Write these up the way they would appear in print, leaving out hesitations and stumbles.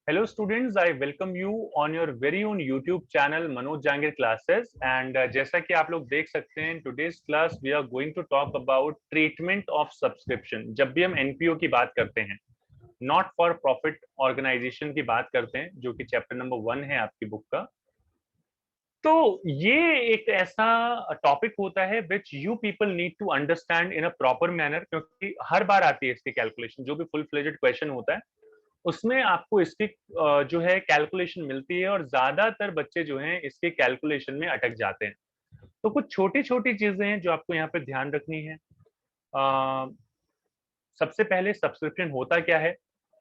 Hello students, I welcome you on your very own YouTube channel Manoj Jangir Classes and जैसा कि आप लोग देख सकते हैं today's class we are going to talk about treatment of subscription। जब भी हम NPO की बात करते हैं, not for profit organization की बात करते हैं, जो कि चैप्टर नंबर 1 है आपकी बुक का, तो ये एक ऐसा टॉपिक होता है which you people need to understand in a proper manner, क्योंकि हर बार आती है इसकी कैलकुलेशन। जो भी फुल फ्लेजेड क्वेश्चन होता है उसमें आपको इसकी जो है कैलकुलेशन मिलती है और ज्यादातर बच्चे जो हैं इसके कैलकुलेशन में अटक जाते हैं। तो कुछ छोटी छोटी चीजें हैं जो आपको यहाँ पे ध्यान रखनी है। सबसे पहले सब्सक्रिप्शन होता क्या है?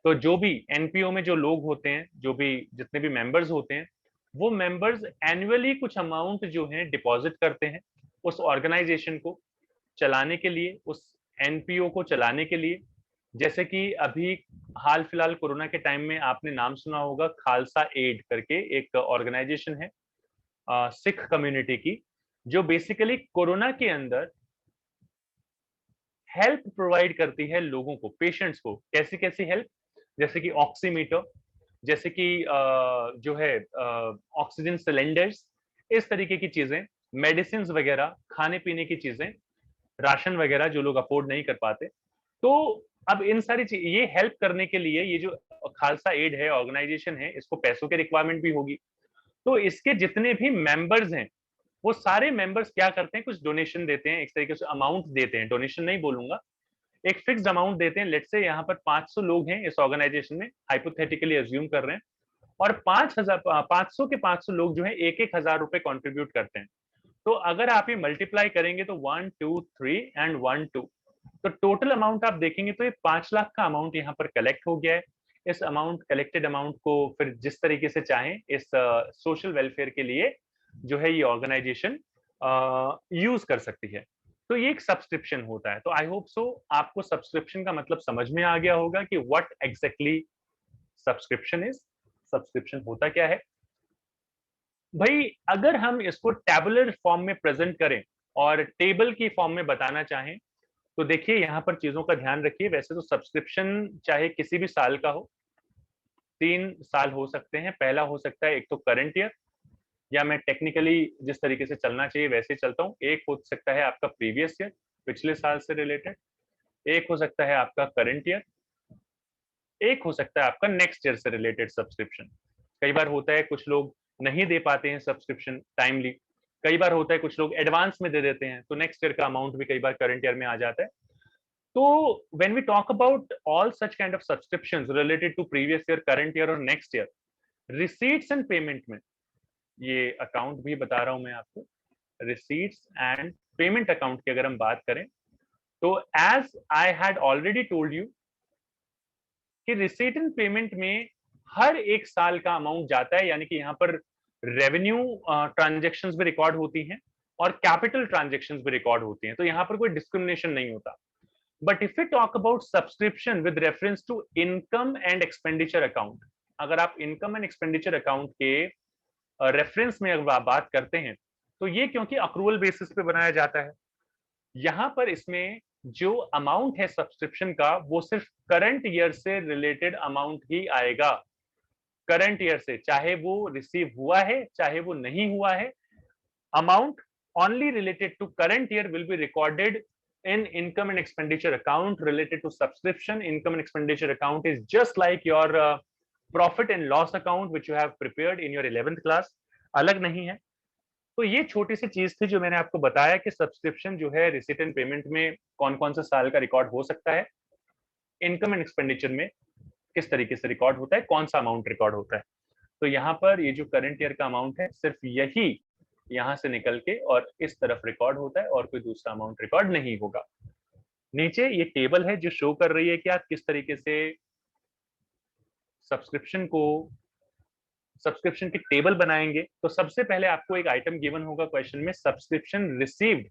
तो जो भी एनपीओ में जो लोग होते हैं, जो भी जितने भी मेंबर्स होते हैं, वो मेंबर्स एनुअली कुछ अमाउंट जो है डिपॉजिट करते हैं उस ऑर्गेनाइजेशन को चलाने के लिए, उस एनपीओ को चलाने के लिए। जैसे कि अभी हाल फिलहाल कोरोना के टाइम में आपने नाम सुना होगा, खालसा एड करके एक ऑर्गेनाइजेशन है सिख कम्युनिटी की, जो बेसिकली कोरोना के अंदर हेल्प प्रोवाइड करती है लोगों को, पेशेंट्स को। कैसी कैसी हेल्प? जैसे कि ऑक्सीमीटर, जैसे कि जो है ऑक्सीजन सिलेंडर्स, इस तरीके की चीजें, मेडिसिन वगैरह, खाने पीने की चीजें, राशन वगैरह जो लोग अफोर्ड नहीं कर पाते। तो अब इन सारी चीज, ये हेल्प करने के लिए ये जो खालसा एड है ऑर्गेनाइजेशन है, इसको पैसों की रिक्वायरमेंट भी होगी। तो इसके जितने भी मेंबर्स हैं, वो सारे मेंबर्स क्या करते हैं, कुछ डोनेशन देते हैं, एक तरीके से अमाउंट देते हैं, डोनेशन नहीं बोलूंगा, एक फिक्स्ड अमाउंट देते हैं। लेट्स से यहाँ पर 500 लोग हैं इस ऑर्गेनाइजेशन में, हाइपोथेटिकली अज्यूम कर रहे हैं, और 500 के 500 लोग जो है एक एक हजार रुपए कॉन्ट्रीब्यूट करते हैं। तो अगर आप ये मल्टीप्लाई करेंगे तो 1 2 3 एंड 1 2, तो टोटल अमाउंट आप देखेंगे तो ये 5 लाख का अमाउंट यहाँ पर कलेक्ट हो गया है। इस अमाउंट, कलेक्टेड अमाउंट को फिर जिस तरीके से चाहें इस सोशल वेलफेयर के लिए जो है ये ऑर्गेनाइजेशन यूज कर सकती है। तो ये एक सब्सक्रिप्शन होता है। तो आई होप सो आपको सब्सक्रिप्शन का मतलब समझ में आ गया होगा कि what exactly subscription is, subscription होता क्या है। भाई अगर हम इसको टैबुलर फॉर्म में प्रेजेंट करें और टेबल की फॉर्म में बताना चाहें, तो देखिए यहाँ पर चीजों का ध्यान रखिए। वैसे तो सब्सक्रिप्शन चाहे किसी भी साल का हो, 3 साल हो सकते हैं। पहला हो सकता है एक तो करंट ईयर, या मैं टेक्निकली जिस तरीके से चलना चाहिए वैसे चलता हूँ। एक हो सकता है आपका प्रीवियस ईयर, पिछले साल से रिलेटेड। एक हो सकता है आपका करंट ईयर, एक हो सकता है आपका नेक्स्ट ईयर से रिलेटेड सब्सक्रिप्शन। कई बार होता है कुछ लोग नहीं दे पाते हैं सब्सक्रिप्शन टाइमली, कई बार होता है कुछ लोग एडवांस में दे देते हैं, तो नेक्स्ट ईयर का अमाउंट भी कई बार करंट ईयर में आ जाता है। तो when we talk about all such kind of subscriptions related to previous year, current year और next year, receipts and payment में, ये अकाउंट भी बता रहा हूं मैं आपको, रिसीट्स एंड पेमेंट अकाउंट की अगर हम बात करें, तो as I had already told you कि रिसीट एंड पेमेंट में हर एक साल का अमाउंट जाता है, यानी कि यहाँ पर रेवेन्यू ट्रांजेक्शन्स भी रिकॉर्ड होती हैं और कैपिटल ट्रांजेक्शन्स भी रिकॉर्ड होती हैं। तो यहाँ पर कोई डिस्क्रिमिनेशन नहीं होता। But if you talk about subscription with reference to income and expenditure account, अगर आप इनकम एंड एक्सपेंडिचर अकाउंट के रेफरेंस में अगर आप बात करते हैं, तो ये क्योंकि अक्रूवल बेसिस पे बनाया जाता है, यहाँ पर इसमें जो अमाउंट है सब्सक्रिप्शन का, वो सिर्फ करंट ईयर से रिलेटेड अमाउंट ही आएगा। करंट ईयर से, चाहे वो रिसीव हुआ है चाहे वो नहीं हुआ है, amount only related to current year will be recorded in income and expenditure account related to subscription. Income and expenditure account is just like your profit and loss account which you have prepared in your 11th class, अलग नहीं है। तो ये छोटी सी चीज थी जो मैंने आपको बताया कि सब्सक्रिप्शन जो है रिसीट एंड पेमेंट में कौन कौन सा साल का रिकॉर्ड हो सकता है, इनकम एंड एक्सपेंडिचर में किस तरीके से रिकॉर्ड होता है, कौन सा अमाउंट रिकॉर्ड होता है। तो यहाँ पर ये जो करंट ईयर का अमाउंट है, सिर्फ यही यहाँ से निकल के और इस तरफ रिकॉर्ड होता है और कोई दूसरा अमाउंट रिकॉर्ड नहीं होगा। नीचे ये टेबल है जो शो कर रही है कि आप किस तरीके से सब्सक्रिप्शन की टेबल बनाएंगे। तो सबसे पहले आपको एक आइटम गिवन होगा क्वेश्चन में, subscription received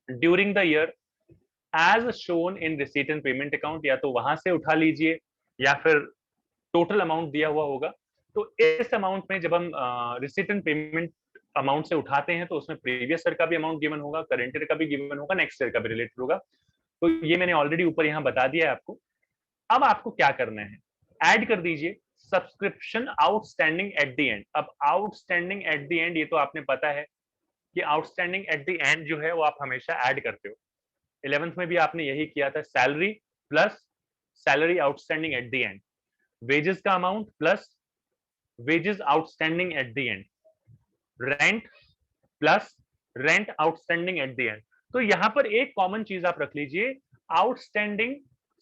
during the year as shown in receipt and payment account, या तो वहां से उठा लीजिए या फिर टोटल अमाउंट दिया हुआ होगा। तो इस अमाउंट में जब हम रिसीट एंड पेमेंट अमाउंट से उठाते हैं, तो उसमें प्रीवियस ईयर का भी अमाउंट गिवन होगा, करंट ईयर का भी गिवन होगा, नेक्स्ट ईयर का भी रिलेटेड होगा। तो ये मैंने ऑलरेडी ऊपर यहाँ बता दिया है आपको। अब आपको क्या करना है, ऐड कर दीजिए subscription outstanding at the and. अब आउटस्टैंडिंग एट द एंड ये तो आपने पता है कि आउटस्टैंडिंग एट द एंड जो है वो आप हमेशा ऐड करते हो। 11th में भी आपने यही किया था, salary plus salary outstanding at the end, wages का amount plus wages outstanding at the end, rent plus rent outstanding at the end. तो यहां पर एक कॉमन चीज आप रख लीजिए, outstanding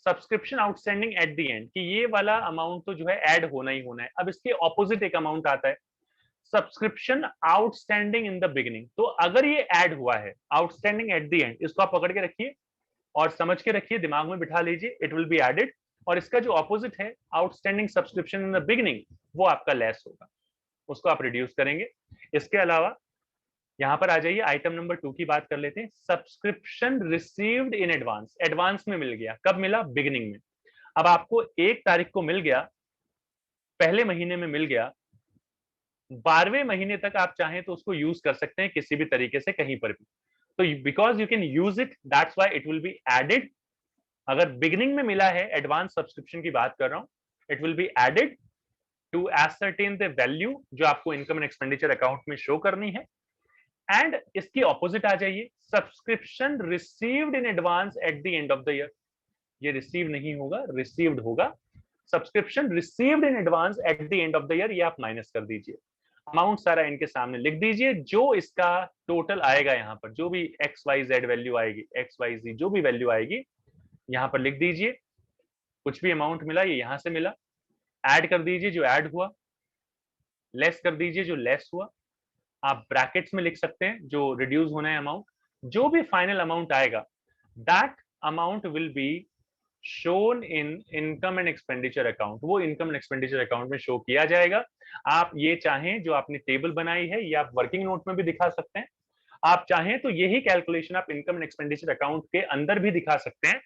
subscription outstanding at the end, कि ये वाला अमाउंट तो जो है ऐड होना ही होना है। अब इसके ऑपोजिट एक अमाउंट आता है, subscription outstanding in the beginning. तो अगर ये ऐड हुआ है आउटस्टैंडिंग एट द एंड, इसको आप पकड़ के रखिए और समझ के रखिए, दिमाग में बिठा लीजिए, इट विल बी एडेड। और इसका जो ऑपोजिट है outstanding subscription in the beginning, वो आपका लेस होगा, उसको आप रिड्यूस करेंगे। इसके अलावा यहां पर आ जाइए, आइटम नंबर 2 की बात कर लेते हैं, subscription received in advance. Advance में मिल गया, कब मिला? बिगिनिंग में। अब आपको 1 तारीख को मिल गया, पहले महीने में मिल गया, 12वें महीने तक आप चाहें तो उसको यूज कर सकते हैं किसी भी तरीके से, कहीं पर भी। तो because you can use it, that's why it will be added. अगर बिगिनिंग में मिला है, एडवांस सब्सक्रिप्शन की बात कर रहा हूं, it will be added to ascertain the value जो आपको इनकम एंड एक्सपेंडिचर अकाउंट में शो करनी है। एंड इसकी ऑपोजिट आ जाइए, subscription received in advance at the end of the year. ये रिसीव नहीं होगा, रिसीव्ड होगा। Subscription received in advance at the end of the year, ये आप माइनस कर दीजिए। अमाउंट सारा इनके सामने लिख दीजिए, जो इसका टोटल आएगा यहाँ पर, जो भी एक्स वाई जेड वैल्यू आएगी, एक्स वाई जी जो भी वैल्यू आएगी यहाँ पर लिख दीजिए। कुछ भी अमाउंट मिला ये यहाँ से मिला, ऐड कर दीजिए जो ऐड हुआ, लेस कर दीजिए जो लेस हुआ। आप ब्रैकेट्स में लिख सकते हैं जो रिड्यूस होना है अमाउंट। जो भी फाइनल अमाउंट आएगा, that amount will be shown in income and expenditure account, वो इनकम एंड एक्सपेंडिचर अकाउंट में शो किया जाएगा। आप ये चाहें जो आपने टेबल बनाई है, ये आप वर्किंग नोट में भी दिखा सकते हैं। आप चाहें तो यही कैलकुलेशन आप इनकम एंड एक्सपेंडिचर अकाउंट के अंदर भी दिखा सकते हैं।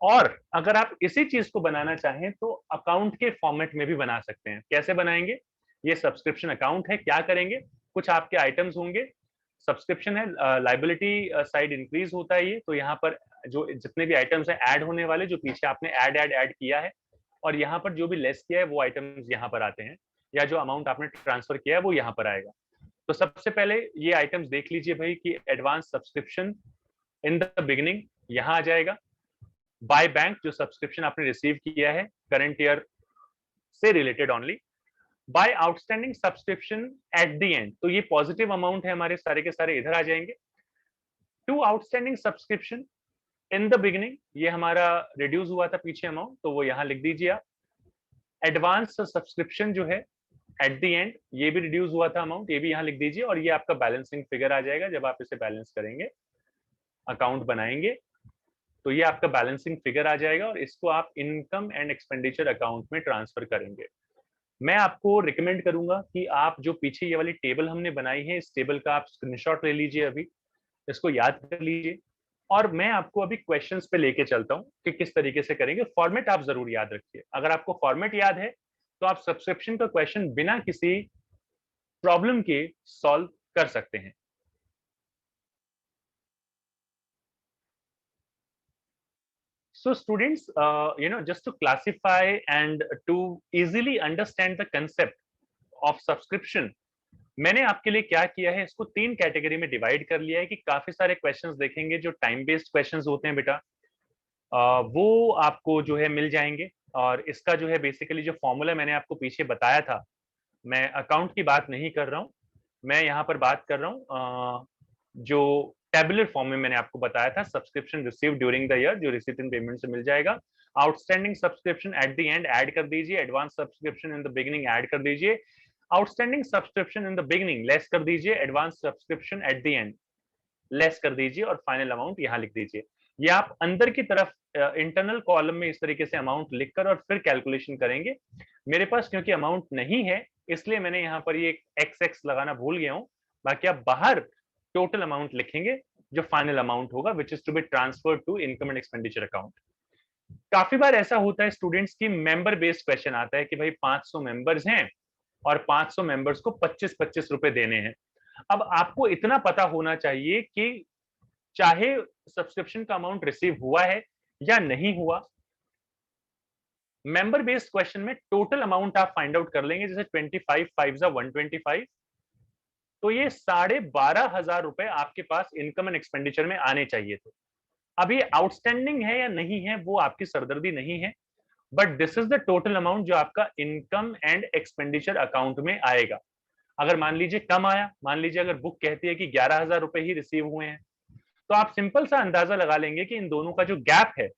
और अगर आप इसी चीज को बनाना चाहें तो अकाउंट के फॉर्मेट में भी बना सकते हैं। कैसे बनाएंगे? ये सब्सक्रिप्शन अकाउंट है, क्या करेंगे, कुछ आपके आइटम्स होंगे, सब्सक्रिप्शन है, लाइबिलिटी साइड इंक्रीज होता है ये, तो यहाँ पर जो जितने भी आइटम्स हैं ऐड होने वाले, जो पीछे आपने ऐड किया है, और यहाँ पर जो भी लेस किया है वो आइटम्स यहाँ पर आते हैं, या जो अमाउंट आपने ट्रांसफर किया है वो यहाँ पर आएगा। तो सबसे पहले ये आइटम्स देख लीजिए भाई कि advance subscription in the beginning यहाँ आ जाएगा। बाय बैंक, जो सब्सक्रिप्शन आपने रिसीव किया है करंट ईयर से related only. By outstanding subscription at the end, तो ये पॉजिटिव अमाउंट है, हमारे सारे के सारे इधर आ जाएंगे। To outstanding subscription in the beginning, ये हमारा रिड्यूस हुआ था पीछे अमाउंट, तो वो यहाँ लिख दीजिए आप। एडवांस सब्सक्रिप्शन जो है एट द एंड, ये भी रिड्यूस हुआ था अमाउंट, ये भी यहाँ लिख दीजिए। और ये आपका बैलेंसिंग फिगर आ जाएगा जब आप इसे बैलेंस करेंगे, अकाउंट बनाएंगे, तो ये आपका बैलेंसिंग फिगर आ जाएगा और इसको आप इनकम एंड एक्सपेंडिचर अकाउंट में ट्रांसफर करेंगे। मैं आपको रिकमेंड करूंगा कि आप जो पीछे ये वाली टेबल हमने बनाई है, इस टेबल का आप स्क्रीनशॉट ले लीजिए, अभी इसको याद कर लीजिए, और मैं आपको अभी क्वेश्चंस पे लेके चलता हूं कि किस तरीके से करेंगे। फॉर्मेट आप जरूर याद रखिए, अगर आपको फॉर्मेट याद है तो आप सब्सक्रिप्शन का क्वेश्चन बिना किसी प्रॉब्लम के सॉल्व कर सकते हैं। So students, just to classify and to easily understand the concept of subscription, मैंने आपके लिए क्या किया है, इसको 3 कैटेगरी में डिवाइड कर लिया है कि काफी सारे क्वेश्चंस देखेंगे जो टाइम बेस्ड क्वेश्चंस होते हैं बेटा, वो आपको जो है मिल जाएंगे। और इसका जो है बेसिकली जो फॉर्मूला मैंने आपको पीछे बताया था, मैं अकाउंट की बात नहीं कर रहा हूँ, मैं यहाँ पर बात कर रहा हूँ जो टेबुलर फॉर्म में मैंने आपको बताया था, subscription receive during the year, जो रिसीट इन पेमेंट से मिल जाएगा। Outstanding subscription at the and add कर दीजिए, advance subscription in the beginning add कर दीजिए, outstanding subscription in the beginning less कर दीजिए, advance subscription at the and less कर दीजिए, और फाइनल अमाउंट यहाँ लिख दीजिए। ये आप अंदर की तरफ इंटरनल कॉलम में इस तरीके से अमाउंट लिखकर और फिर कैलकुलेशन करेंगे। मेरे पास क्योंकि अमाउंट नहीं है, इसलिए मैंने यहाँ पर ये एक्स एक्स लगाना भूल गया हूँ। बाकी आप बाहर टोटल अमाउंट लिखेंगे जो फाइनल अमाउंट होगा, which is to be transferred to income and expenditure account. काफी बार ऐसा होता है स्टूडेंट्स की, मेंबर बेस्ड क्वेश्चन आता है कि भाई 500 मेंबर्स हैं और 500 मेंबर्स को 25-25 रुपए देने हैं। अब आपको इतना पता होना चाहिए कि चाहे सब्सक्रिप्शन का अमाउंट रिसीव हुआ है या नहीं हुआ, मेंबर बेस्ड क्वेश्चन में टोटल अमाउंट आप फाइंड आउट कर लेंगे, जैसे 25 5 125, तो ये 12,500 रुपए आपके पास इनकम एंड एक्सपेंडिचर में आने चाहिए थे। अब ये आउटस्टैंडिंग है या नहीं है वो आपकी सरदर्दी नहीं है, but this is the total amount जो आपका इनकम एंड एक्सपेंडिचर अकाउंट में आएगा। अगर मान लीजिए कम आया, मान लीजिए अगर बुक कहती है कि 11,000 रुपए ही रिसीव हुए हैं, तो आप सिंपल सा अंदाजा लगा लेंगे कि इन दोनों का जो गैप है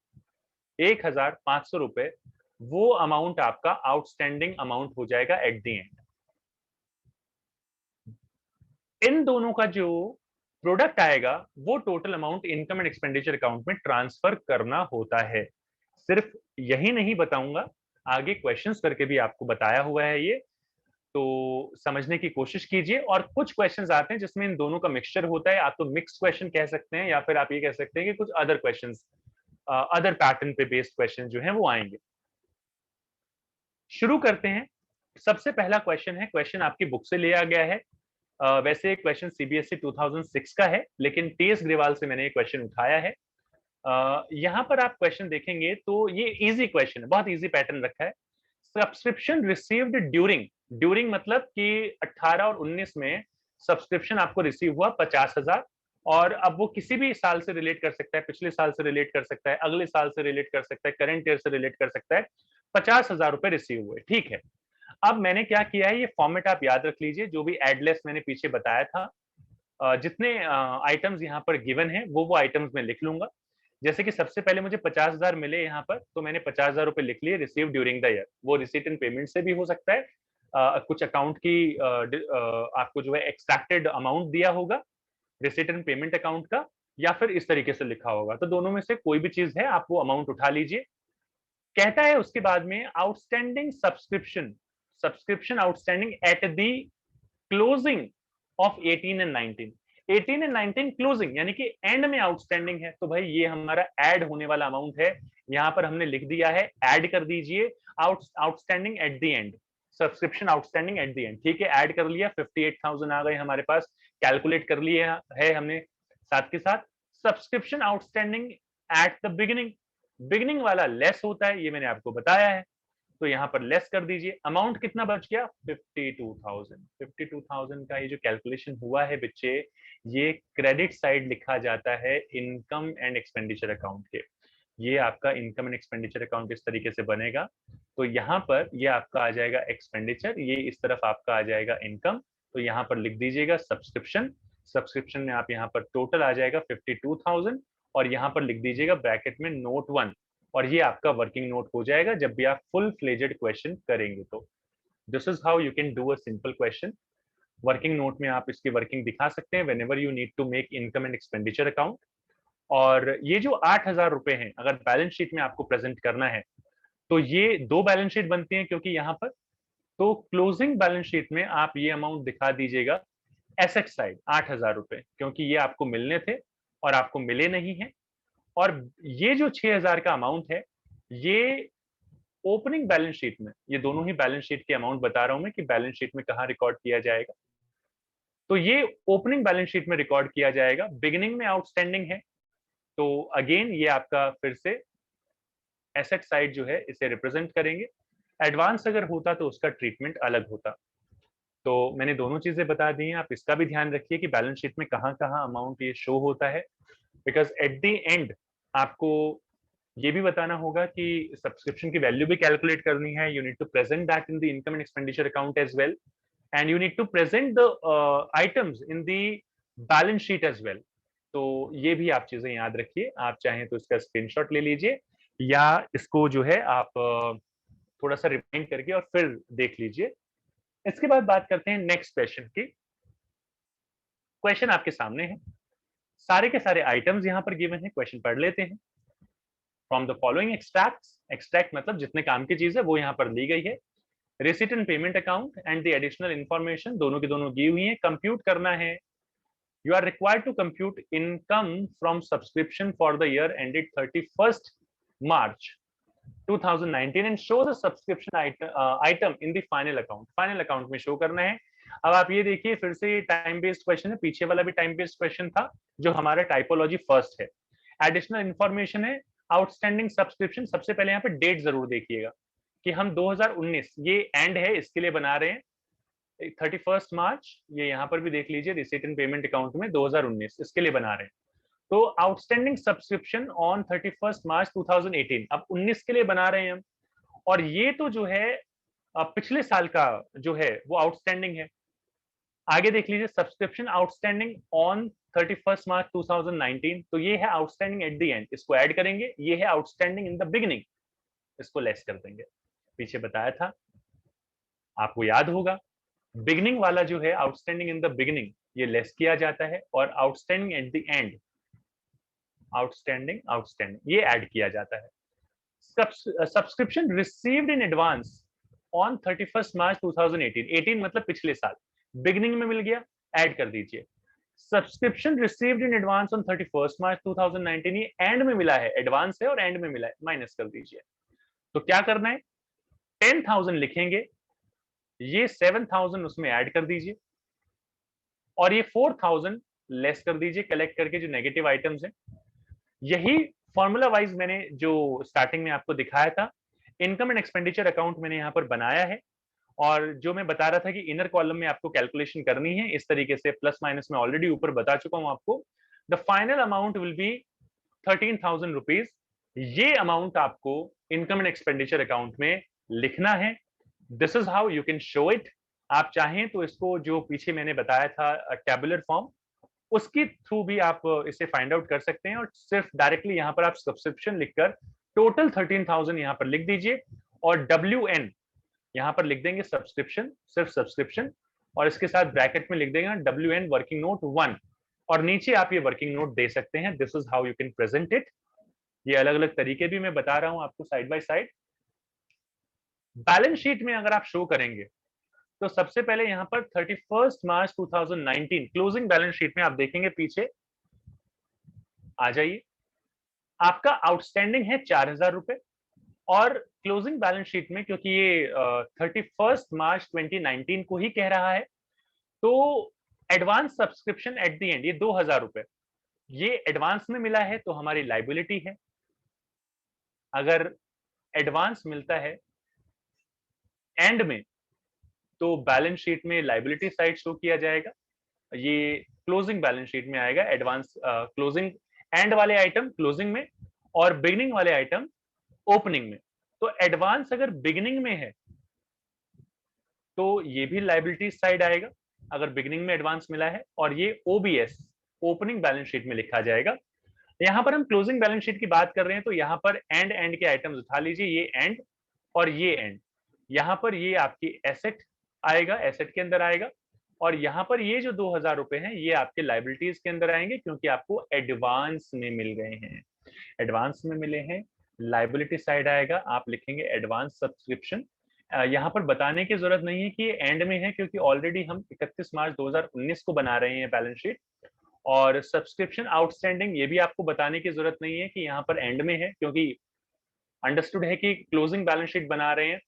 1,500 रुपए, वो अमाउंट आपका आउटस्टैंडिंग अमाउंट हो जाएगा एट द एंड। इन दोनों का जो प्रोडक्ट आएगा वो total amount income and expenditure account में ट्रांसफर करना होता है। सिर्फ यही नहीं बताऊंगा, आगे क्वेश्चंस करके भी आपको बताया हुआ है ये, तो समझने की कोशिश कीजिए। और कुछ क्वेश्चंस आते हैं जिसमें इन दोनों का मिक्सचर होता है, आप तो मिक्स क्वेश्चन कह सकते हैं या फिर आप ये कह सकते हैं कि कुछ अदर क्वेश्चंस, अदर पैटर्न पे बेस्ड क्वेश्चन जो हैं वो आएंगे। शुरू करते हैं। सबसे पहला क्वेश्चन है, क्वेश्चन आपकी बुक से लिया गया है। वैसे क्वेश्चन सीबीएसई 2006 का है, लेकिन टीएस ग्रेवाल से मैंने ये क्वेश्चन उठाया है। यहाँ पर आप क्वेश्चन देखेंगे तो ये इजी क्वेश्चन है, बहुत इजी पैटर्न रखा है। सब्सक्रिप्शन रिसीव्ड ड्यूरिंग, ड्यूरिंग मतलब कि 18 और 19 में सब्सक्रिप्शन आपको रिसीव हुआ 50,000, और अब वो किसी भी साल से रिलेट कर सकता है, पिछले साल से रिलेट कर सकता है, अगले साल से रिलेट कर सकता है, करंट ईयर से रिलेट कर सकता है। 50,000 रुपए रिसीव हुए, ठीक है। अब मैंने क्या किया है, ये फॉर्मेट आप याद रख लीजिए, जो भी एडलेस मैंने पीछे बताया था। जितने आइटम्स यहाँ पर गिवन है वो आइटम्स मैं लिख लूंगा। जैसे कि सबसे पहले मुझे 50,000 मिले यहाँ पर, तो मैंने 50,000 रुपए लिख लिए रिसीव ड्यूरिंग द ईयर। वो रिसीट एंड पेमेंट से भी हो सकता है, कुछ अकाउंट की आपको जो है एक्सट्रैक्टेड अमाउंट दिया होगा रिसीट एंड पेमेंट अकाउंट का, या फिर इस तरीके से लिखा होगा, तो दोनों में से कोई भी चीज है, आप वो अमाउंट उठा लीजिए। कहता है उसके बाद में outstanding subscription, subscription outstanding at the closing of 18 and 19, 18 and 19 closing यानी कि एंड में आउटस्टैंडिंग है, तो भाई ये हमारा ऐड होने वाला अमाउंट है। यहां पर हमने लिख दिया है, ऐड कर दीजिए outstanding at the and, subscription outstanding at the and, ठीक है, ऐड कर लिया, 58,000 आ गए हमारे पास, कैलकुलेट कर लिया है हमने। साथ के साथ subscription outstanding at the beginning, beginning वाला लेस होता है, ये मैंने आपको बताया है, तो यहाँ पर लेस कर दीजिए। अमाउंट कितना बच गया, 52,000। 52,000 का ये जो कैलकुलेशन हुआ है बच्चे, ये क्रेडिट साइड लिखा जाता है इनकम एंड एक्सपेंडिचर अकाउंट के। ये आपका इनकम एंड एक्सपेंडिचर अकाउंट इस तरीके से बनेगा, तो यहाँ पर ये आपका आ जाएगा एक्सपेंडिचर, ये इस तरफ आपका आ जाएगा इनकम, तो यहाँ पर लिख दीजिएगा सब्सक्रिप्शन, सब्सक्रिप्शन में आप यहाँ पर टोटल आ जाएगा 52,000, और यहाँ पर लिख दीजिएगा ब्रैकेट में नोट 1, और ये आपका वर्किंग नोट हो जाएगा जब भी आप फुल फ्लेजेड क्वेश्चन करेंगे। तो this is how you can do a simple question. Working note में आप इसकी वर्किंग दिखा सकते हैं whenever you need to make income and expenditure account. और ये जो 8,000 रुपए हैं, अगर बैलेंस शीट में आपको प्रेजेंट करना है, तो ये दो बैलेंस शीट बनती हैं, क्योंकि यहाँ पर तो क्लोजिंग बैलेंस शीट में आप ये अमाउंट दिखा दीजिएगा एसेट साइड 8,000 रुपए, क्योंकि ये आपको मिलने थे और आपको मिले नहीं है। और ये जो 6,000 का अमाउंट है, ये ओपनिंग बैलेंस शीट में, ये दोनों ही बैलेंस शीट के अमाउंट बता रहा हूं मैं कि बैलेंस शीट में कहां रिकॉर्ड किया जाएगा, तो ये ओपनिंग बैलेंस शीट में रिकॉर्ड किया जाएगा। बिगिनिंग में आउटस्टैंडिंग है, तो अगेन ये आपका फिर से एसेट साइड जो है इसे रिप्रेजेंट करेंगे। एडवांस अगर होता तो उसका ट्रीटमेंट अलग होता। तो मैंने दोनों चीजें बता दी हैं, आप इसका भी ध्यान रखिए कि बैलेंस शीट में कहां कहां अमाउंट ये शो होता है, बिकॉज एट द एंड आपको ये भी बताना होगा कि सब्सक्रिप्शन की वैल्यू भी कैलकुलेट करनी है। You need to present that in the income and expenditure account as well, and you need to present the items in the balance sheet as well. तो ये भी आप चीजें याद रखिए। आप चाहें तो इसका स्क्रीनशॉट ले लीजिए, या इसको जो है आप थोड़ा सा रिमाइंड करके और फिर देख लीजिए। इसके बाद बात करते हैं नेक्स्ट क्वेश्चन की। क्वेश्चन आपके सामने है, सारे के सारे आइटम्स यहाँ पर गिवन है, क्वेश्चन पढ़ लेते हैं। From the following extracts, extract मतलब जितने काम की चीज है वो यहाँ पर ली गई है। Receipt and payment account and the additional information दोनों की दोनों दी हुई है, कंप्यूट करना है। You are required to compute income from subscription for the year ended 31st March 2019 and show the subscription item in the final account, final account में show करना है। अब आप ये देखिए, फिर से टाइम बेस्ड क्वेश्चन है, पीछे वाला भी टाइम बेस्ड क्वेश्चन था जो हमारा टाइपोलॉजी फर्स्ट है। एडिशनल इंफॉर्मेशन है, आउटस्टैंडिंग सब्सक्रिप्शन, सबसे पहले यहाँ पे डेट जरूर देखिएगा, कि हम 2019 ये एंड है इसके लिए बना रहे हैं, 31 मार्च, ये यहाँ पर भी देख लीजिए रिसीट एंड पेमेंट अकाउंट में 2019 इसके लिए बना रहे हैं। तो आउटस्टैंडिंग सब्सक्रिप्शन ऑन 31 मार्च 2018, अब 19 के लिए बना रहे हैं हम, और ये तो जो है पिछले साल का जो है वो आउटस्टैंडिंग है। आगे देख लीजिए सब्सक्रिप्शन आउटस्टैंडिंग ऑन 31 मार्च 2019, तो ये है आउटस्टैंडिंग एट द एंड, इसको ऐड करेंगे। ये है आउटस्टैंडिंग इन द बिगिनिंग, इसको लेस कर देंगे। पीछे बताया था, आपको याद होगा, बिगिनिंग वाला जो है आउटस्टैंडिंग इन द बिगिनिंग ये लेस किया जाता है, और outstanding at the and, outstanding outstanding ये ऐड किया जाता है। Subscription received in advance on 31 मार्च 2018, 18 मतलब पिछले साल, बिगिनिंग में मिल गया, ऐड कर दीजिए। Subscription received in advance on 31 मार्च 2019, ये एंड में मिला है, एडवांस है और एंड में मिला है, माइनस कर दीजिए। तो क्या करना है, 10,000 लिखेंगे, ये 7,000 उसमें ऐड कर दीजिए, और ये 4,000 लेस कर दीजिए कलेक्ट करके जो नेगेटिव आइटम्स हैं। यही फॉर्मूला वाइज मैंने जो स्टार्टिंग में आपको दिखाया था, इनकम एंड एक्सपेंडिचर अकाउंट मैंने यहाँ पर बनाया है, और जो मैं बता रहा था कि इनर कॉलम में आपको कैलकुलेशन करनी है इस तरीके से, प्लस माइनस में ऑलरेडी ऊपर बता चुका हूं आपको। The final amount will be 13,000 rupees. ये अमाउंट आपको इनकम एंड एक्सपेंडिचर अकाउंट में लिखना है। This is how you can show it. आप चाहें तो इसको जो पीछे मैंने बताया था टेबुलर फॉर्म, उसके थ्रू भी आप इसे फाइंड आउट कर सकते हैं, और सिर्फ डायरेक्टली यहाँ पर आप सब्सक्रिप्शन लिखकर टोटल 13,000 यहाँ पर लिख दीजिए, और WN यहाँ पर लिख देंगे सब्सक्रिप्शन, सिर्फ सब्सक्रिप्शन, और इसके साथ ब्रैकेट में लिख देंगे WN वर्किंग नोट 1, और नीचे आप ये वर्किंग नोट दे सकते हैं। This is how you can present it. ये अलग अलग तरीके भी मैं बता रहा हूं आपको side by side. Balance sheet में अगर आप शो करेंगे तो सबसे पहले यहाँ पर 31 मार्च 2019 क्लोजिंग बैलेंस शीट में आप देखेंगे, पीछे आ जाइए, आपका आउटस्टैंडिंग है 4,000 रुपए, और क्लोजिंग बैलेंस शीट में क्योंकि ये 31 मार्च 2019 को ही कह रहा है, तो advance subscription at the and ये 2,000 रुपए, ये एडवांस में मिला है तो हमारी लाइबिलिटी है। अगर एडवांस मिलता है एंड में, तो बैलेंस शीट में लाइबिलिटी साइड शो किया जाएगा, ये क्लोजिंग बैलेंस शीट में आएगा। एडवांस क्लोजिंग एंड वाले आइटम क्लोजिंग में, और बिगिनिंग वाले आइटम ओपनिंग में। तो एडवांस अगर बिगिनिंग में है तो ये भी लाइबिलिटी साइड आएगा, अगर बिगिनिंग में एडवांस मिला है, और ये OBS ओपनिंग बैलेंस शीट में लिखा जाएगा। यहां पर हम क्लोजिंग बैलेंस शीट की बात कर रहे हैं, तो यहां पर एंड एंड के आइटम्स उठा लीजिए, ये एंड और ये एंड। यहां पर ये आपकी एसेट आएगा, एसेट के अंदर आएगा, और यहां पर ये जो 2,000 रुपए हैं ये आपके लाइबिलिटीज के अंदर आएंगे, क्योंकि आपको एडवांस में मिल गए हैं, एडवांस में मिले हैं। लाइबिलिटी साइड आएगा, आप लिखेंगे एडवांस सब्सक्रिप्शन। यहाँ पर बताने की जरूरत नहीं है कि ये एंड में है, क्योंकि ऑलरेडी हम 31 मार्च 2019 को बना रहे हैं बैलेंस शीट। और सब्सक्रिप्शन आउटस्टैंडिंग ये भी आपको बताने की जरूरत नहीं है कि यहाँ पर एंड में है, क्योंकि अंडरस्टूड है कि क्लोजिंग बैलेंस शीट बना रहे हैं,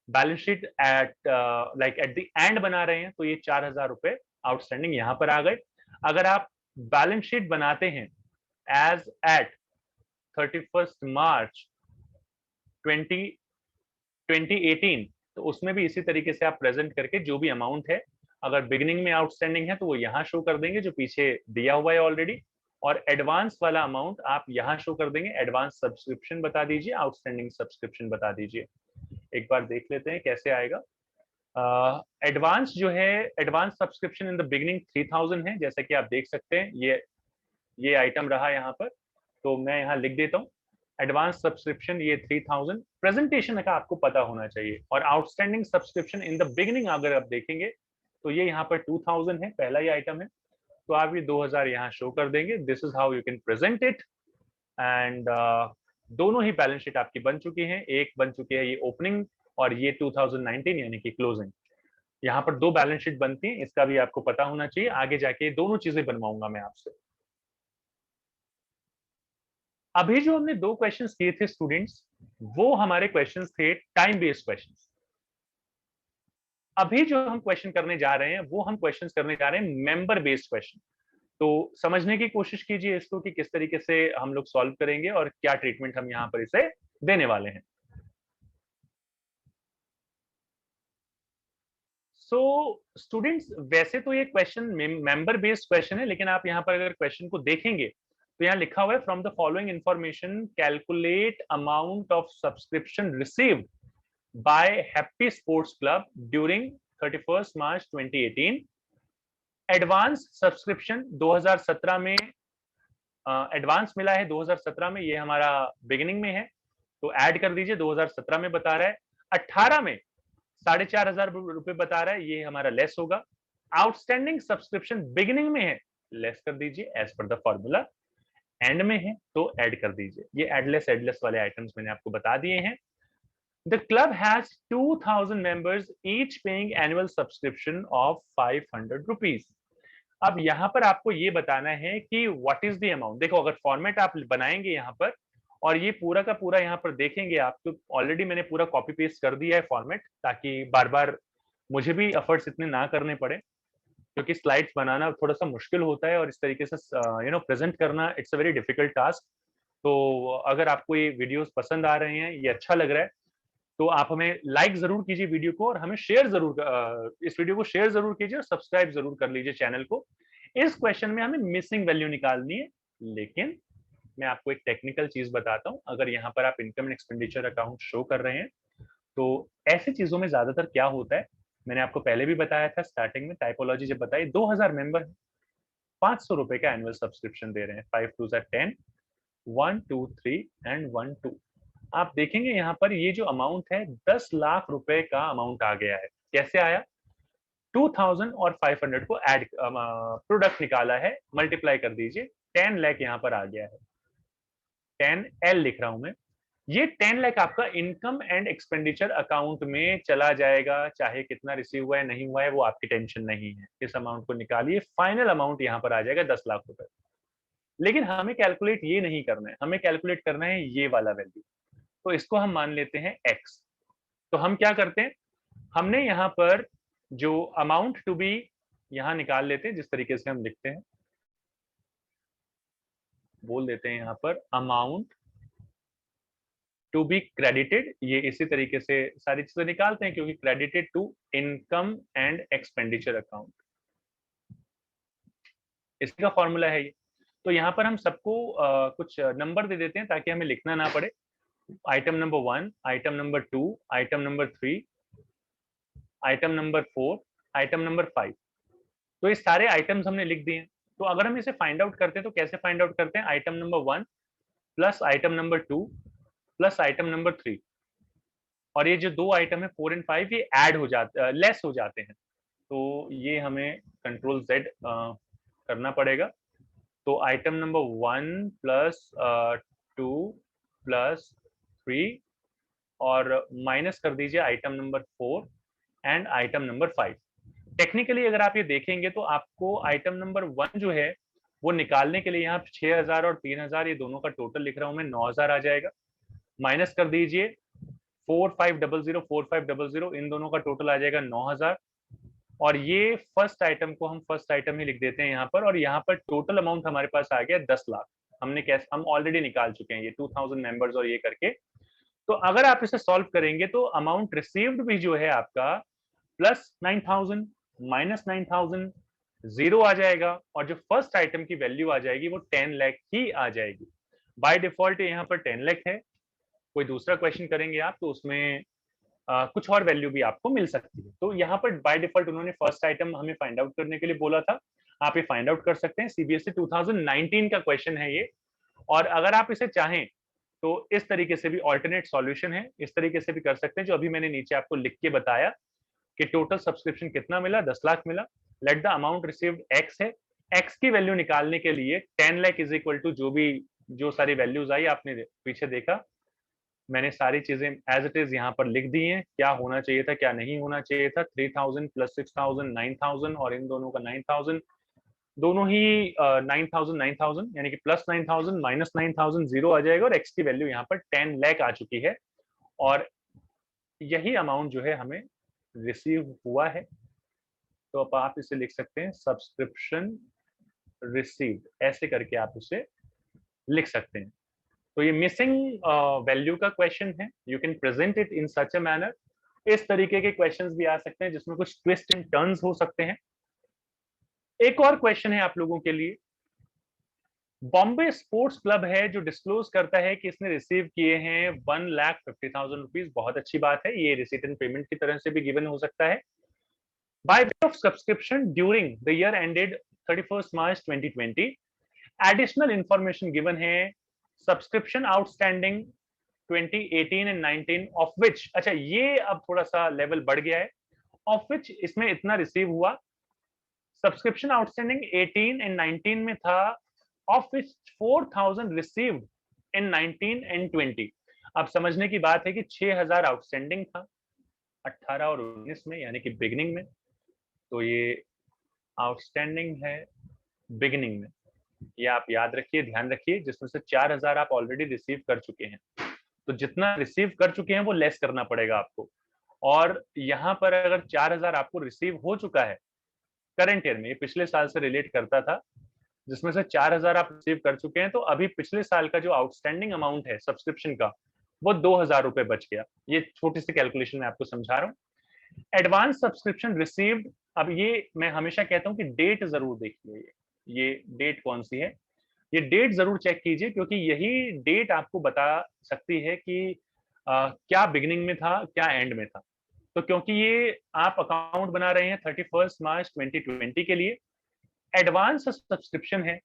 balance sheet at like eight the and बना रहे हैं, तो ये 4,000 रुपए आउटस्टैंडिंग यहाँ पर आ गए। अगर आप बैलेंस शीट बनाते हैं एज एट 31 मार्च 2018, तो उसमें भी इसी तरीके से आप प्रेजेंट करके जो भी अमाउंट है, अगर बिगिनिंग में आउटस्टैंडिंग है तो वो यहाँ शो कर देंगे जो पीछे दिया हुआ है ऑलरेडी, और एडवांस वाला अमाउंट आप यहाँ शो कर देंगे, एडवांस सब्सक्रिप्शन बता दीजिए, आउटस्टैंडिंग सब्सक्रिप्शन बता दीजिए। एक बार देख लेते हैं कैसे आएगा। एडवांस जो है, advance subscription in the beginning 3,000 है, जैसा कि आप देख सकते हैं, ये आइटम रहा यहाँ पर, तो मैं यहाँ लिख देता हूँ एडवांस सब्सक्रिप्शन ये 3,000 प्रेजेंटेशन का आपको पता होना चाहिए। और outstanding subscription in the beginning अगर आप देखेंगे तो ये यहाँ पर 2,000 है, पहला ही आइटम है, तो आप ये 2,000 यहाँ शो कर देंगे। This is how you can present it. And दोनों ही बैलेंस शीट आपकी बन चुकी हैं, एक बन चुकी है ये ओपनिंग, और ये 2019 यानी कि क्लोजिंग। यहाँ पर 2 बैलेंस शीट बनती हैं, इसका भी आपको पता होना चाहिए, आगे जाके दोनों चीजें बनवाऊंगा मैं आपसे। अभी जो हमने 2 क्वेश्चंस किए थे स्टूडेंट्स, वो हमारे क्वेश्चंस थे टाइम बेस्ड क्वेश्चंस। अभी जो हम क्वेश्चन करने जा रहे हैं वो हम क्वेश्चंस करने जा रहे हैं मेंबर बेस्ड क्वेश्चन। तो समझने की कोशिश कीजिए इसको कि किस तरीके से हम लोग सॉल्व करेंगे और क्या ट्रीटमेंट हम यहाँ पर इसे देने वाले हैं। सो स्टूडेंट्स, वैसे तो ये क्वेश्चन मेंबर बेस्ड क्वेश्चन है, लेकिन आप यहाँ पर अगर क्वेश्चन को देखेंगे तो यहाँ लिखा हुआ है from the following information calculate amount of subscription received by happy sports club during 31 March 2018। Advance subscription 2017 में एडवांस मिला है 2017 में, ये हमारा बिगिनिंग में है, तो ऐड कर दीजिए। 2017 में बता रहा है। 18 में 4,500 रुपए बता रहा है, ये हमारा लेस होगा। आउटस्टैंडिंग सब्सक्रिप्शन बिगिनिंग में है, लेस कर दीजिए as per the formula. And में है तो ऐड कर दीजिए। ये एडलेस वाले आइटम्स मैंने आपको बता दिए हैं। The club has 2000 members each paying annual subscription of 500 rupees. अब यहाँ पर आपको ये बताना है कि व्हाट इज द अमाउंट। देखो, अगर फॉर्मेट आप बनाएंगे यहाँ पर और ये पूरा का पूरा यहाँ पर देखेंगे आप, तो ऑलरेडी मैंने पूरा कॉपी पेस्ट कर दिया है फॉर्मेट, ताकि बार बार मुझे भी एफर्ट्स इतने ना करने पड़े, क्योंकि स्लाइड्स बनाना थोड़ा सा मुश्किल होता है और इस तरीके से प्रेजेंट करना it's a very difficult task. तो अगर आपको ये वीडियोस पसंद आ रहे हैं, ये अच्छा लग रहा है, तो आप हमें लाइक जरूर कीजिए वीडियो को, और हमें शेयर जरूर इस वीडियो को शेयर जरूर कीजिए और सब्सक्राइब जरूर कर लीजिए चैनल को। इस क्वेश्चन में हमें मिसिंग वैल्यू निकालनी है, लेकिन मैं आपको एक टेक्निकल चीज बताता हूं। अगर यहाँ पर आप income and expenditure account show कर रहे हैं, तो ऐसी चीजों में ज्यादातर क्या होता है, मैंने आपको पहले भी बताया था स्टार्टिंग में, टाइपोलॉजी जब बताई, 2000 मेंबर 500 रुपए का एनुअल सब्सक्रिप्शन दे रहे हैं। 5 2 10, 1 2 3 एंड 1 2। आप देखेंगे यहाँ पर ये जो अमाउंट है 10 लाख रुपए का अमाउंट आ गया है। कैसे आया? 2000 और 500 को ऐड प्रोडक्ट निकाला है, मल्टीप्लाई कर दीजिए, 10 लाख यहाँ पर आ गया है। 10L लिख रहा हूं मैं। ये 10 लाख आपका इनकम एंड एक्सपेंडिचर अकाउंट में चला जाएगा, चाहे कितना रिसीव हुआ है नहीं हुआ है वो आपकी टेंशन नहीं है। इस अमाउंट को निकालिए, फाइनल अमाउंट यहाँ पर आ जाएगा 10 लाख रुपए। लेकिन हमें कैलकुलेट ये नहीं करना है, हमें कैलकुलेट करना है ये वाला वैल्यू। तो इसको हम मान लेते हैं x। तो हम क्या करते हैं, हमने यहाँ पर जो अमाउंट टू बी यहाँ निकाल लेते हैं, जिस तरीके से हम लिखते हैं, बोल देते हैं यहाँ पर अमाउंट टू बी क्रेडिटेड। ये इसी तरीके से सारी चीजें निकालते हैं, क्योंकि credited to income and expenditure account, इसका फॉर्मूला है ये। तो यहाँ पर हम सबको कुछ नंबर दे देते हैं ताकि हमें लिखना ना पड़े। Item number 1, item number 2, item number 3, item number 4, item number 5। तो ये सारे आइटम्स हमने लिख दिए। तो अगर हम इसे फाइंड आउट करते हैं तो कैसे फाइंड आउट करते हैं? Item number 1 plus item number 2 plus item number 3, और ये जो दो आइटम है 4 एंड 5, ये ऐड हो जाते, लेस हो जाते हैं। तो ये हमें कंट्रोल Z करना पड़ेगा। तो आइटम नंबर 1 प्लस 2 प्लस 3, और माइनस कर दीजिए item number 4 and item number 5। Technically अगर आप ये देखेंगे तो आपको आइटम नंबर 1 जो है वो निकालने के लिए यहाँ 6000 और 3000, ये दोनों का टोटल लिख रहा हूं मैं, 9000 आ जाएगा। माइनस कर दीजिए 4500 4500, इन दोनों का टोटल आ जाएगा 9000। और ये फर्स्ट आइटम को हम फर्स्ट आइटम ही लिख देते हैं यहाँ पर, और यहाँ पर टोटल अमाउंट हमारे पास आ गया 10 लाख। हमने कैसे, हम ऑलरेडी निकाल चुके हैं ये 2000 मेंबर्स और ये करके। तो अगर आप इसे सॉल्व करेंगे तो अमाउंट रिसीव्ड भी जो है आपका प्लस 9000 माइनस 9000 जीरो आ जाएगा, और जो फर्स्ट आइटम की वैल्यू आ जाएगी वो 10 लाख ही आ जाएगी। बाय डिफॉल्ट यहाँ पर 10 लाख है। कोई दूसरा क्वेश्चन करेंगे आप तो उसमें कुछ और वैल्यू भी आपको मिल सकती है। तो यहाँ पर बाय डिफॉल्ट उन्होंने फर्स्ट आइटम हमें फाइंड आउट करने के लिए बोला था। आप ये फाइंड आउट कर सकते हैं, सीबीएसई 2019 का क्वेश्चन है ये। और अगर आप इसे चाहें तो इस तरीके से भी ऑल्टरनेट सॉल्यूशन है, इस तरीके से भी कर सकते हैं, जो अभी मैंने नीचे आपको लिख के बताया कि टोटल सब्सक्रिप्शन कितना मिला, 10 लाख मिला। Let the amount received x है। एक्स की वैल्यू निकालने के लिए 10 लाख इज इक्वल टू जो सारी वैल्यूज आई आपने पीछे देखा, मैंने सारी चीजें एज इट इज यहाँ पर लिख दी हैं। क्या होना चाहिए था, क्या नहीं होना चाहिए था। 3000 प्लस 6000 9000, और इन दोनों का 9000, दोनों ही 9000 9000, यानी कि प्लस 9000 माइनस 9000 जीरो आ जाएगा, और एक्स की वैल्यू यहाँ पर 10 लाख आ चुकी है। और यही अमाउंट जो है हमें रिसीव हुआ है। तो अब आप इसे लिख सकते हैं सब्सक्रिप्शन रिसीव्ड, ऐसे करके आप उसे लिख सकते हैं। तो ये मिसिंग वैल्यू का क्वेश्चन है, you can present it in such a manner. इस तरीके के क्वेश्चंस भी आ सकते हैं जिसमें कुछ ट्विस्ट एंड टर्न्स हो सकते हैं। एक और क्वेश्चन है आप लोगों के लिए, बॉम्बे स्पोर्ट्स क्लब है जो डिस्क्लोज करता है कि इसने रिसीव किए हैं 1,50,000 रुपीज। बहुत अच्छी बात है, ये रिसीट एंड पेमेंट की तरह से भी गिवन हो सकता है। By way of subscription during the year ended 31 March 2020, additional information given है, subscription outstanding 2018 and 19 of which, अच्छा ये अब थोड़ा सा लेवल बढ़ गया है, ऑफ विच इसमें इतना रिसीव हुआ, सब्सक्रिप्शन आउटस्टैंडिंग 18 एंड 19 में था, of which 4,000 received in 19 and 20। अब समझने की बात है कि 6,000 आउटस्टैंडिंग था 18 और 19 में, यानी कि बिगनिंग में, तो ये आउटस्टैंडिंग है बिगनिंग में, ये आप याद रखिए, ध्यान रखिए, जिसमें से 4,000 आप ऑलरेडी रिसीव कर चुके हैं, तो जितना रिसीव कर चुके हैं वो लेस करना पड़ेगा आपको। और यहाँ पर अगर 4,000 आपको रिसीव हो चुका है करंट ईयर में, ये पिछले साल से रिलेट करता था, जिसमें से 4,000 आप रिसीव कर चुके हैं, तो अभी पिछले साल का जो आउटस्टैंडिंग अमाउंट है सब्सक्रिप्शन का, वो 2,000 रुपए बच गया। ये छोटी सी कैलकुलेशन मैं आपको समझा रहा हूँ। एडवांस सब्सक्रिप्शन रिसीव्ड, अब ये मैं हमेशा कहता हूँ कि डेट जरूर देखिए, ये डेट कौन सी है, ये डेट जरूर चेक कीजिए, क्योंकि यही डेट आपको बता सकती है कि क्या बिगिनिंग में था, क्या एंड में था। तो क्योंकि ये आप अकाउंट बना रहे हैं 31 मार्च 2020 के लिए, एडवांस सब्सक्रिप्शन है,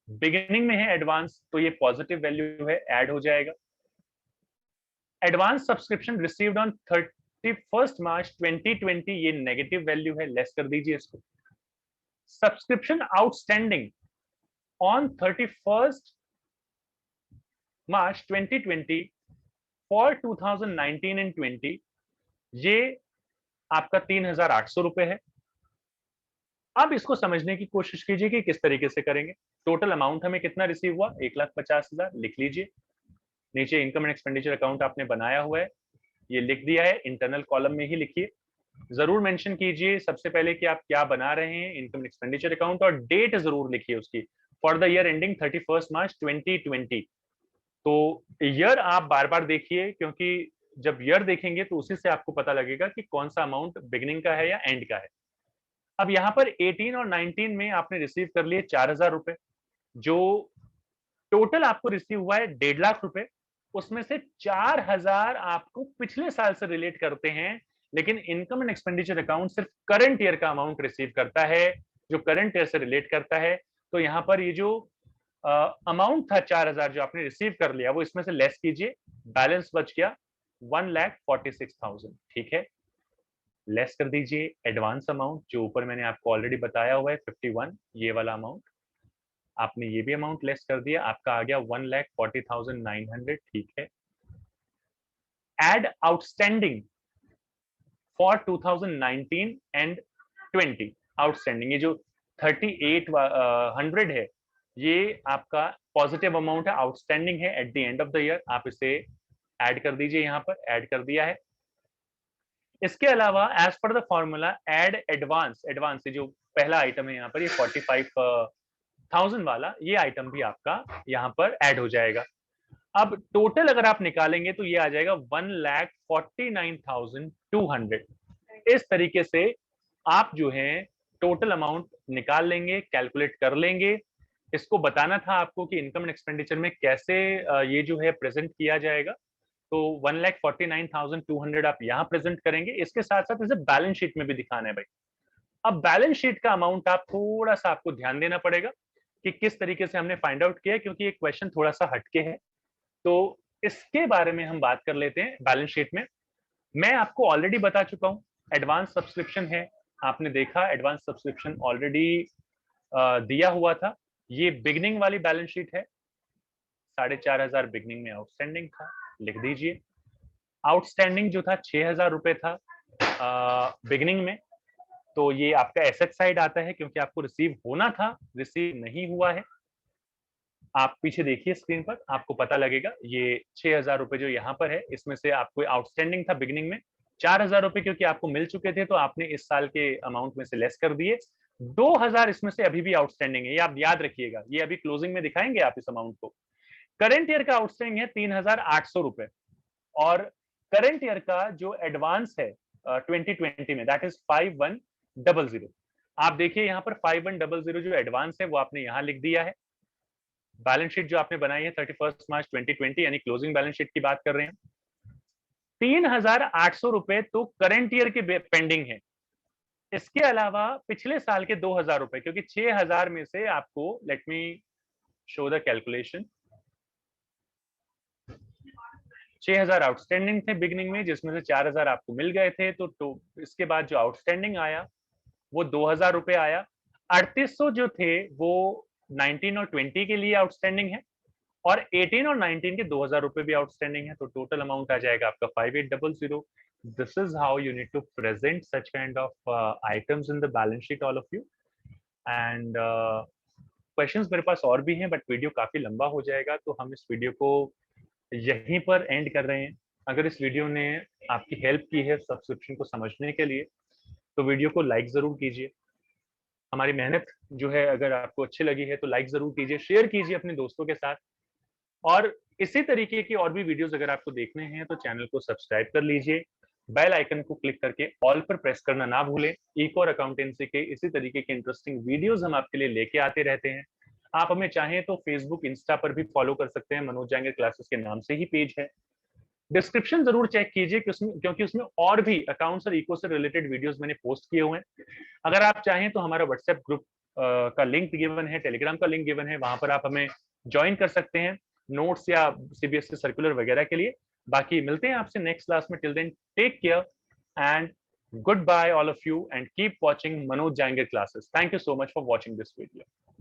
बिगिनिंग में है एडवांस, तो ये पॉजिटिव वैल्यू है, ऐड हो जाएगा। Advance subscription received on 31 March 2020, ये नेगेटिव वैल्यू है, लेस कर दीजिए इसको। Subscription outstanding on 31 March 2020 for 2019 and 20, ये आपका 3,800 रुपए है। अब इसको समझने की कोशिश कीजिए कि किस तरीके से करेंगे। टोटल अमाउंट हमें कितना रिसीव हुआ, 1,50,000, लिख लीजिए। नीचे इनकम एंड एक्सपेंडिचर अकाउंट आपने बनाया हुआ है, ये लिख दिया है, इंटरनल कॉलम में ही लिखिए। जरूर मेंशन कीजिए सबसे पहले कि आप क्या बना रहे हैं, इनकम एंड एक्सपेंडिचर अकाउंट, और डेट जरूर लिखिए उसकी, for the year ending 31 March 2020। तो ईयर आप बार बार देखिए, क्योंकि जब ईयर देखेंगे तो उसी से आपको पता लगेगा कि कौन सा अमाउंट बिगिनिंग का है या एंड का है। अब यहाँ पर 18 और 19 में आपने रिसीव कर लिए 4,000 रुपए, जो टोटल आपको रिसीव हुआ है 1,50,000 रुपए, उसमें से 4,000 आपको पिछले साल से रिलेट करते हैं, लेकिन इनकम एंड एक्सपेंडिचर अकाउंट सिर्फ करंट ईयर का अमाउंट रिसीव करता है, जो करंट ईयर से रिलेट करता है। तो यहाँ पर ये जो अमाउंट था 4,000 जो आपने रिसीव कर लिया, वो इसमें से लेस कीजिए, बैलेंस बच गया 1,46,000, ठीक है। लेस कर दीजिए एडवांस अमाउंट, जो ऊपर मैंने आपको ऑलरेडी बताया हुआ है 51, ये वाला अमाउंट, आपने ये भी अमाउंट लेस कर दिया, आपका आ गया 1,40,900, ठीक है। Add outstanding for 2019 and 20, outstanding ये जो 3,800 है, ये आपका पॉजिटिव अमाउंट है, आउटस्टैंडिंग है at the end of the year, आप इसे ऐड कर दीजिए, यहाँ पर ऐड कर दिया है। इसके अलावा as per the formula add advance, advance जो पहला आइटम है यहाँ पर, ये 45,000 वाला, ये आइटम भी आपका यहाँ पर ऐड हो जाएगा। अब टोटल अगर आप निकालेंगे तो ये आ जाएगा 1,49,200। इस तरीके से आप जो है टोटल अमाउंट निकाल लेंगे, कैलकुलेट कर लेंगे। इसको बताना था आपको कि इनकम एंड एक्सपेंडिचर में कैसे ये जो है प्रेजेंट किया जाएगा। तो 1,49,200 आप यहाँ प्रेजेंट करेंगे, इसके साथ साथ इसे बैलेंस शीट में भी दिखाना है भाई। अब बैलेंस शीट का अमाउंट आप थोड़ा सा आपको ध्यान देना पड़ेगा कि किस तरीके से हमने फाइंड आउट किया, क्योंकि ये क्वेश्चन थोड़ा सा हटके है, तो इसके बारे में हम बात कर लेते हैं। बैलेंस शीट में मैं आपको ऑलरेडी बता चुका हूं, एडवांस सब्सक्रिप्शन है, आपने देखा एडवांस सब्सक्रिप्शन ऑलरेडी दिया हुआ था। ये बिगनिंग वाली बैलेंस शीट है, 4,500 बिगनिंग में आउटस्टैंडिंग था, लिख दीजिए। आउटस्टैंडिंग जो था 6,000 रुपए था बिगनिंग में, तो ये आपका एसेट साइड आता है, क्योंकि आपको रिसीव होना था, रिसीव नहीं हुआ है। आप पीछे देखिए स्क्रीन पर, आपको पता लगेगा। ये 6,000 रुपए जो यहाँ पर है, इसमें से आपको आउटस्टैंडिंग था बिगिनिंग में 4,000 रुपए, क्योंकि आपको मिल चुके थे, तो आपने इस साल के अमाउंट में से लेस कर दिए। 2,000 इसमें से अभी भी आउटस्टैंडिंग है, ये आप याद रखिएगा, ये अभी क्लोजिंग में दिखाएंगे आप इस अमाउंट को। करंट ईयर का आउटस्टैंडिंग है 3,800 रुपए, और करंट ईयर का जो एडवांस है 2020 में, दैट इज 5100। आप देखिए यहाँ पर 5100 जो एडवांस है वो आपने यहाँ लिख दिया है। बैलेंस शीट जो आपने बनाई है 31 मार्च 2020 यानी क्लोजिंग बैलेंस शीट की बात कर रहे हैं। 3800 रुपए तो करंट ईयर के पेंडिंग है। इसके अलावा पिछले साल के 2000 रुपए, क्योंकि 6000 में से आपको, let me show the calculation, 6000 outstanding थे बिगनिंग में, जिसमें से 4000 आपको मिल गए थे, तो इसके बाद जो आउटस्टैंडिंग आया वो 2000 रुपए आया। 3800 जो थे वो 19 और 20 के लिए आउटस्टैंडिंग है, और 18 और 19 के 2000 रुपए भी आउटस्टैंडिंग है, तो टोटल अमाउंट आ जाएगा आपका 5800। This is how you need to present such kind of items in the balance sheet, all of you. And questions मेरे पास और भी हैं, बट वीडियो काफी लंबा हो जाएगा, तो हम इस वीडियो को यहीं पर एंड कर रहे हैं। अगर इस वीडियो ने आपकी हेल्प की है सब्सक्रिप्शन को समझने के लिए, तो वीडियो को लाइक जरूर कीजिए। हमारी मेहनत जो है अगर आपको अच्छी लगी है तो लाइक जरूर कीजिए, शेयर कीजिए अपने दोस्तों के साथ, और इसी तरीके की और भी वीडियोस अगर आपको देखने हैं तो चैनल को सब्सक्राइब कर लीजिए। बेल आइकन को क्लिक करके ऑल पर प्रेस करना ना भूलें। इकोर अकाउंटेंसी के इसी तरीके के इंटरेस्टिंग वीडियोस हम आपके लिए लेके आते रहते हैं। आप हमें चाहें तो फेसबुक, इंस्टा पर भी फॉलो कर सकते हैं, मनोज जांगेर क्लासेस के नाम से ही पेज है। डिस्क्रिप्शन जरूर चेक कीजिए क्योंकि उसमें और भी अकाउंट्स और इको से रिलेटेड वीडियोस मैंने पोस्ट किए हुए हैं। अगर आप चाहें तो हमारा व्हाट्सएप ग्रुप का लिंक गिवन है, टेलीग्राम का लिंक गिवन है, वहां पर आप हमें ज्वाइन कर सकते हैं नोट्स या सीबीएसई सर्कुलर वगैरह के लिए। बाकी मिलते हैं आपसे नेक्स्ट क्लास में। Till then take care and goodbye all of you, and keep watching Manoj Jangir classes. Thank you so much for watching this video.